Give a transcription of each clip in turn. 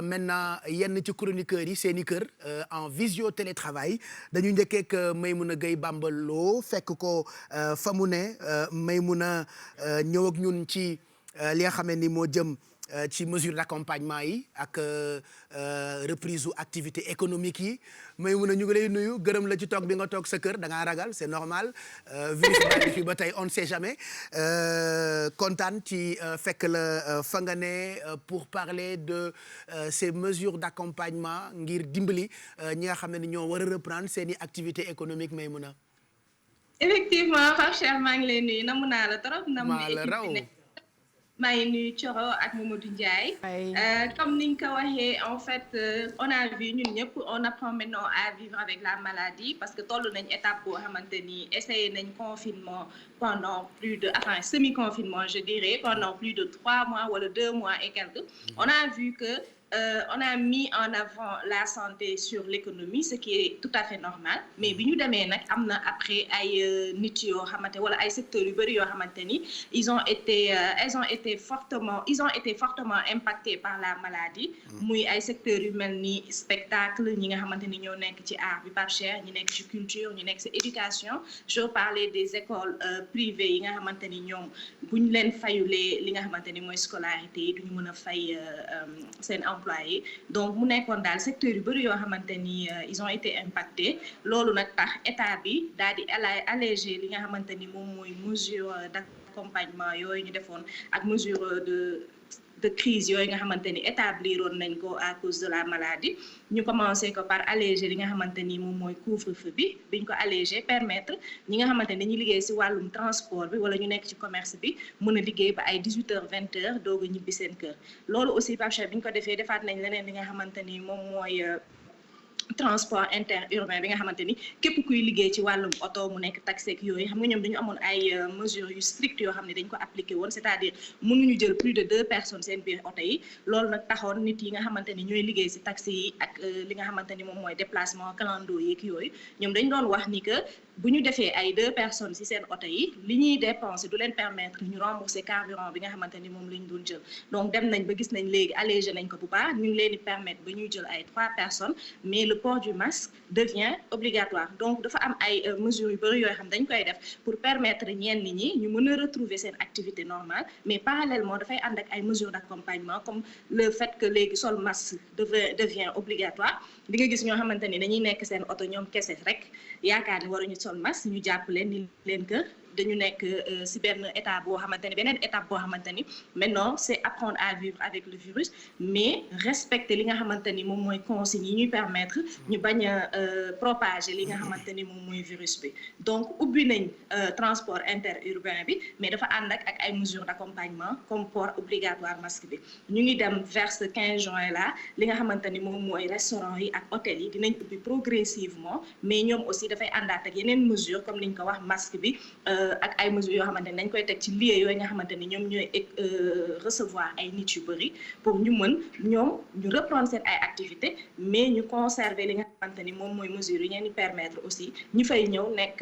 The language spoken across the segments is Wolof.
maintenant yenn ci chroniqueurs yi seeni kër en visio télétravail dañu njëkkeek Maymouna Gueye Bambaloo fekk ko fa mu ne Maymouna ñëw ak ñun ci li nga xam ne ni moo jëm ci mesure d'accompagnement yi ak reprise u activité économique yi Maymouna ñu ngi lay nuyu gërëm la ci toog bi nga toog sa kër da ngaa ragal c'est normal virus baa ngi fi ba tey on ne sait jamais kontaan ci fekk la fa nga ne pour parler de ces mesures d'accompagnement ngir dimbali ñi nga xam ne ni ñoo war a reprendre seeni activité économique Maymouna. Effectivement Pape Cheikh maa ngi lay nuyu namu naa la trop. maa la raw maa ngi nuyu Thioro ak Mamadou Ndiaye. Comme ni nga ko waxee en fait on a vu ñun ñëpp on apprend maintenant à vivre avec la maladie parce que toll nañ étape boo xamante ni essayé nañ confinement pendant plus de semi-confinement je dirais pendant plus de 3 mois wala 2 mois et quelques. On a vu que on a mis en avant la santé sur l'économie ce qui est tout à fait normal mais bi ñu demee nag am na après ay nit yoo xamante wala ay secteurs yu bëri yoo xamante ni ils ont été fortement impactés par la maladie. muy ay secteurs yu mel ni spectacle ñi nga xamante ni ñoo nekk ci art bi Pape Cheikh ñi nekk ci culture ñi nekk ci éducation je parlais des écoles privées yi nga xamante ni ñoom bu ñu leen fayulee li nga xamante ni mooy scolarité yi duñu mën a fay seen employés donc mu nekkoon daal secteur yu bëri yoo xamante ni ils ont été impactés loolu nag tax état bi daal di alléger li nga xamante ni moom mooy mesure d'accompagnement yooyu ñu defoon ak mesure de crise yooyu nga xamante ni établiroon nañ ko à cause de la maladie ñu commencé ko par alléger li nga xamante ni moom mooy couvre-feu bi biñ ko alléger permettre ñi nga xamante ni dañuy liggéey ci wàllum transport bi wala ñu nekk ci commerce bi mën a liggéey ba ay 18h 20h doog a ñibbi seen kër loolu aussi Pape Cheikh biñ ko defee defaat nañ leneen li nga xamante ni moom mooy transport interurbain bi nga xamante ni képp kuy liggéey ci wàllum oto mu nekk taxi ak yooyu xam nga ñoom dañu amoon ay mesures yu strictes yoo xam ne dañ ko appliqué woon c'est-à-dire mënuñu jël plus de 2 personnes seen biir oto yi loolu nag taxoon nit yi nga xamante ni ñooy liggéey ci taxi yi ak li nga xamante ni moom mooy déplacement clando yeeg yooyu ñoom dañ doon wax ni que bu ñu defee ay 2 personnes ci seen oto yi li ñuy dépenser du leen permettre ñu rembourser carburant bi nga xamante ni moom lañ doon jël donc dem nañ ba gis nañ léegi allégé nañ ko bu baax ñu ngi leen di permettre ba ñuy jël ay 3 personnes mais le port du masque devient obligatoire donc dafa am ay mesures yu bëri yoo xam dañ koy def pour permettre ñenn ñi ñu mën a retrouver seen activité normale mais parallèlement dafay ànd ak ay mesures d'accompagnement comme le fait que léegi sol masque devient obligatoire di nga gis ñoo xamante ni dañuy nekk seen oto ñoom kese rek yaakaar ni waruñu sol masque ñu jàpp leen ni leen que dañu nekk ci benn état boo xamante ni beneen étape boo xamante ni maintenant c'est apprendre à vivre avec le virus mais respecter li nga xamante ni moom mooy consignes yi ñuy permettre ñu bañ a propager li nga xamante ni moom mooy virus bi donc ubbi nañ transport interurbain bi mais dafa ànd ak ay mesures d'accompagnement comme port obligatoire masque bi ñu ngi dem vers ce 15 juin là li nga xamante ni moom mooy restaurant yi ak hôtel yi dinañ ubbi progressivement mais ñoom aussi dafay àndaat ak yeneen mesures comme niñ ko wax masque bi ak ay mesures yoo xamante ni dañ koy teg ci lieu yooyu nga xamante ni ñoom ñooy recevoir ay nit yu bëri pour ñu mën ñoom ñu reprendre seen ay activités mais ñu conserver li nga xamante ni moom mooy mesures yi ñeen di permettre aussi ñu fay ñëw nekk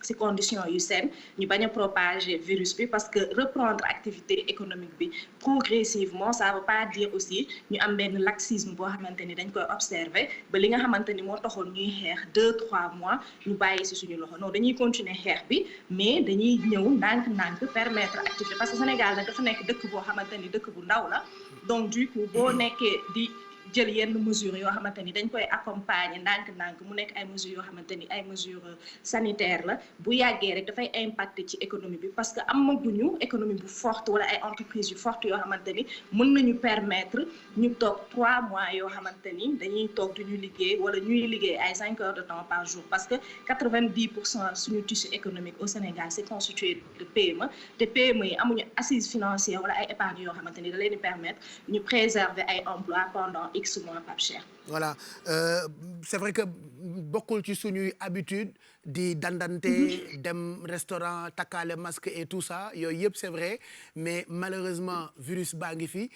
ci conditions yu saines ñu bañ a propager virus bi parce que reprendre activité économique bi progressivement ça veut pas dire aussi ñu am benn laxisme boo xamante ni dañ koy observer ba li nga xamante ni moo taxoon ñuy xeex 2-3 mois ñu bàyyi ci suñu loxo non dañuy continuer xeex bi mais dañuy ñëw ndànk-ndànk permettre activité parce que Sénégal nag dafa nekk dëkk boo xamante ni dëkk bu ndaw la donc du coup boo nekkee di jël yenn mesures yoo xamante ni dañ koy accompagner ndànk-ndànk mu nekk ay mesures yoo xamante ni ay mesures sanitaires la bu yàggee rek dafay impacter ci économie bi parce que amaguñu économie bu forte wala ay entreprises yu forte yoo xamante ni mën nañu permettre ñu toog 3 mois yoo xamante ni dañuy toog du ñu liggéey wala ñuy liggéey ay 5 heures de temps par jour parce que 90% suñu tissu économique au Sénégal c'est constitué de PME te PME yi amuñu assise financière wala ay épargne yoo xamante ni da leen di permettre ñu préserver ay emplois pendant X mois Pape Cheikh. Voilà c'est vrai que bokkul ci suñuy habitude di dandante dem restaurant takkaale masque et tout ça yooyu yëpp c'est vrai mais malheureusement virus baa ngi fi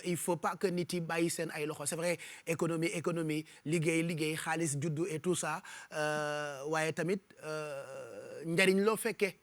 il faut pas que nit yi bàyyi seen ay loxo c'est vrai économie liggéey xaalis juddu et tout ça waaye tamit njariñ loo fekkee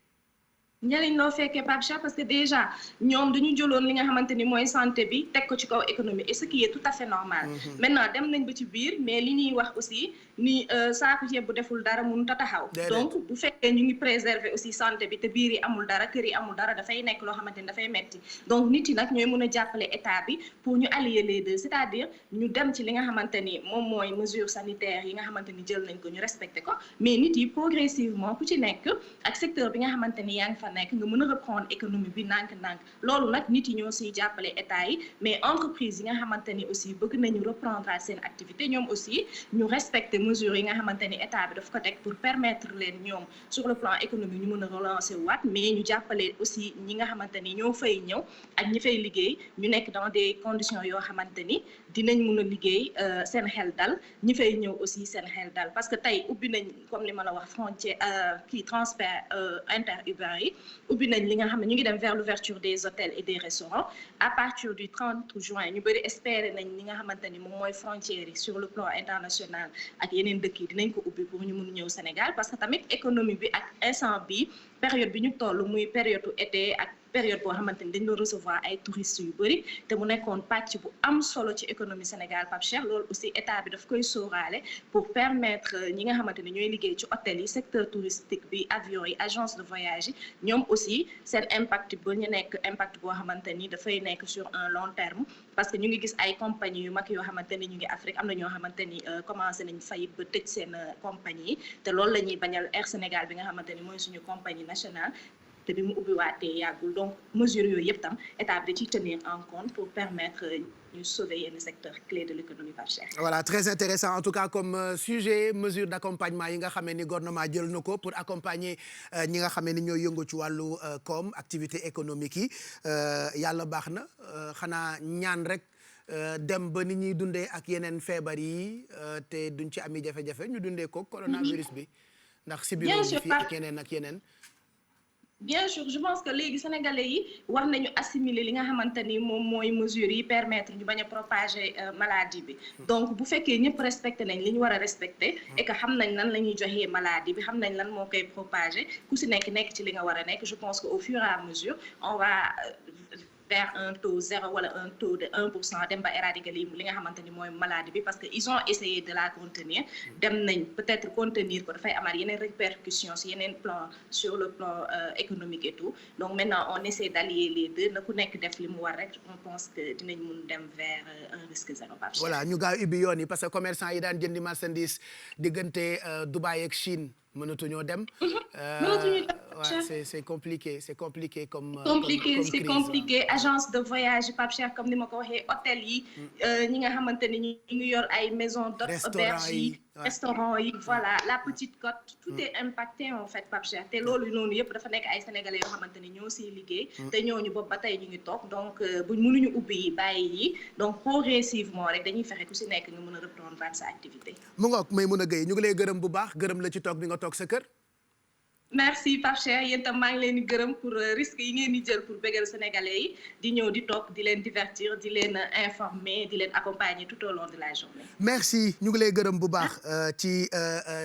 njëriñ loo fekkee Pape Cheikh parce que déjà ñoom dañu jëloon li nga xamante ni mooy santé bi teg ko ci kaw économie et ce qui est tout à fait normal. Maintenant dem nañ ba ci biir mais li ñuy wax aussi ni saako ceeb bu deful dara mënut a taxaw. donc bu fekkee ñu ngi préserver aussi santé bi te biir yi amul dara kër yi amul dara dafay nekk loo xamante ni dafay metti donc nit yi nag ñooy mën a jàppale état bi pour ñu allier les deux c'est-à-dire ñu dem ci li nga xamante ni moom mooy mesures sanitaires yi nga xamante ni jël nañ ko ñu respecté ko mais nit yi progressivement ku ci nekk ak secteur bi nga xamante ni yaa ngi fa nekk nga mën a reprendre économie bi ndànk-ndànk loolu nag nit yi ñoo siy jàppale état yi mais entreprise yi nga xamante ni aussi bëgg nañu reprendre seen activité ñoom aussi ñu respecter mesures yi nga xamante ni état bi daf ko teg pour permettre leen ñoom sur le plan économique ñu mën a relancer waat mais ñu jàppale aussi ñi nga xamante ni ñoo fay ñëw ak ñi fay liggéey ñu nekk dans des conditions yoo xamante ni dinañ mën a liggéey seen xel dal ñi fay ñëw aussi seen xel dal parce que tey ubbi nañ comme li ma la wax frontière kii transfert interurbain yi ubbi nañ li nga xam ne ñu ngi dem vers l'ouverture des hôtels et des restaurants à partir du 30 juin ñu bëri espérer nañ li nga xamante ni moom mooy frontières yi sur le plan international ak yeneen dëkk yi dinañ ko ubbi pour ñu mun ñëw Sénégal parce que tamit économie bi ak instant bi période bi ñu toll muy période été ak période boo xamante ni dañ doon recevoir ay touristes yu bëri te mu nekkoon pàcc bu am solo ci économie Sénégal Pape Cheikh loolu aussi état bi daf koy sóoraale pour permettre ñi nga xamante ni ñooy liggéey ci hôtel yi secteur touristique bi avion yi agence de voyage yi ñoom aussi seen impact ba ñu nekk impact boo xamante ni dafay nekk sur un long terme parce que ñu ngi gis ay compagnie yu mag yoo xamante ni ñu ngi Afrique am na ñoo xamante ni commencé nañ fayit ba tëj seen compagnie yi te loolu la ñuy bañal Air Sénégal bi nga xamante ni mooy suñu compagnie nationale te bi mu ubbiwaatee yàggul donc mesures yooyu yëpp tam état bi da ciy tenir en compte pour permettre ñu sauver yenn secteur clé de l'économie Pape Cheikh. Voilà, très intéressant en tout cas comme sujet mesure d'accompagnement yi nga xamee ni gouvernement jël na ko pour accompagner ñi nga xamee ni ñooy yëngu ci wàllu koom activité économique yi yàlla baax na xanaa ñaan rek dem ba ni ñuy dundee ak yeneen feebar yi te duñ ci ami jafe-jafe ñu dundee ko coronavirus bi ndax si biir fii ak yeneen ak yeneen. Bien sûr je pense que léegi sénégalais yi war nañu assimiler li nga xamante ni moom mooy mesures yi permettre ñu bañ a propager maladie bi donc bu fekkee ñëpp respecté nañ li ñu war a respecté et que xam nañ lan la ñuy joxee maladie bi xam nañ lan moo koy propager ku si nekk ci li nga war a nekk je pense que au fur et à mesure on va vers un taux zéro wala un taux de 1% dem ba éradiquer li nga xamante ni mooy maladie bi parce que ils ont essayé de la contenir dem nañ peut-être contenir ko dafay amaat yeneen répercussions si yeneen plan sur le plan économique et tout donc maintenant on essaie d'allier les deux na ku nekk def li mu war rek on pense que dinañ mun dem vers un risque zéro. voilà ñu gaaw ubbi yoon yi parce que commerçant yi daan jëndi marchandise diggante Dubaï ak Chine mënatuñoo dem. mënatuñu dem. c'est compliqué c'est compliqué comme. c'est compliqué agence de voyage Pape Cheikh comme ni ma ko waxee hôtel yi. ñi nga xamante ni ñu ngi yor ay maisons d'auberge yi restaurant yi voilà la petite côte tout est impacté en fait Pape Cheikh te loolu noonu yëpp dafa nekk ay sénégalais yoo xamante ni ñoo siy liggéey. te ñooñu boobu ba tey ñu ngi toog donc buñ mënuñu ubbi yi bàyyi yi donc progressivement rek dañuy fexe ku si nekk nga mën a reprendre sa activité. mu ngoog Maimouna Gueye ñu ngi lay gërëm bu baax gërëm la ci toog bi nga toog sa kër. merci Pape Cheikh yéen tam maa ngi leen di gërëm pour risque yi ngeen di jël pour bégal sénégalais yi di ñëw di toog di leen divertir di leen informer di leen accompagner tout au long de la journée. merci ñu ngi lay gërëm bu baax ci.